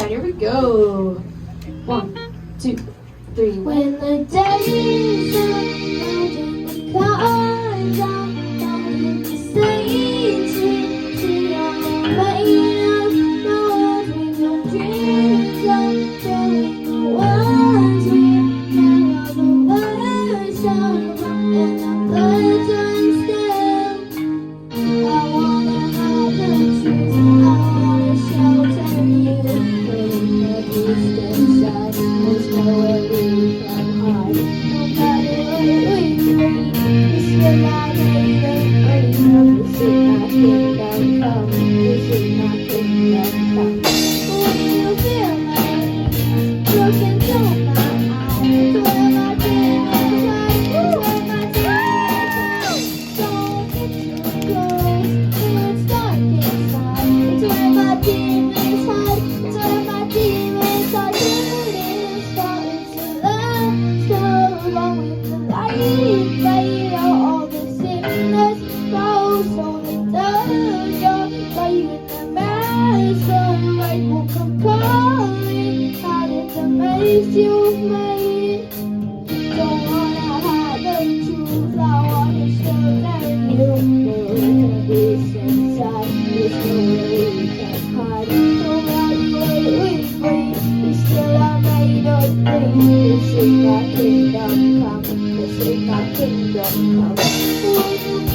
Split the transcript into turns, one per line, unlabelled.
right, here we go. 1, 2, 3.
When the day is up, mountain the cars up, mountain the stage, see all made up, no with your dreams up, showing the ones we never the words of, and the legends still. I wanna have the truth, I wanna shelter you from the distance side. There's nowhere we can hide. No matter what we bring, this will not make the break. This is my kingdom come. This is my kingdom come. When you feel me, look into my eyes. Where my demons hide, where my demons hide. Don't get too close, it's dark inside. It's where my demons hide. It's where my demons hide. It's falling to love, so long with the light. Fade out all the sickness, flows on the dojo. Play with the mask, the light will come calling. How did the maze you've made? Don't wanna hide the truth, I wanna shelter you. No peace inside, there's nowhere we can hide. No matter what we bring, we still are made of things. This is my kingdom come, this is my kingdom come.